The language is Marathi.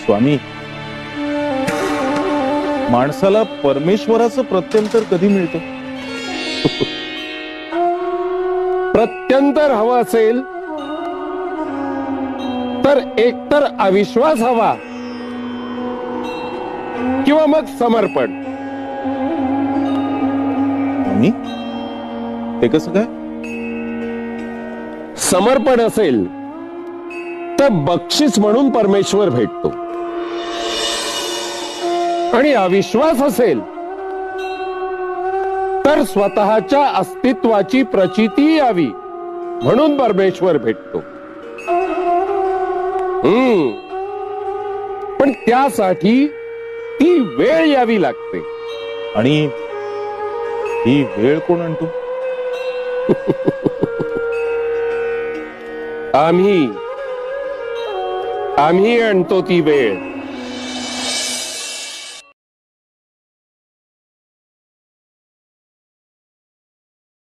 स्वामी, माणसाला परमेश्वराचं प्रत्यंतर कधी मिळतं? प्रत्यंतर हवं असेल तर एकतर अविश्वास हवा किंवा मग समर्पण. स्वामी, ते कसं काय? समर्पण असेल तर बक्षीस म्हणून परमेश्वर भेटतो, आणि अविश्वास असेल तर स्वतःच्या अस्तित्वाची प्रचिती यावी म्हणून परमेश्वर भेटतो. पण त्यासाठी ती वेळ यावी लागते. आणि ही वेळ कोण आणतो? आम्ही आणतो ती वेळ.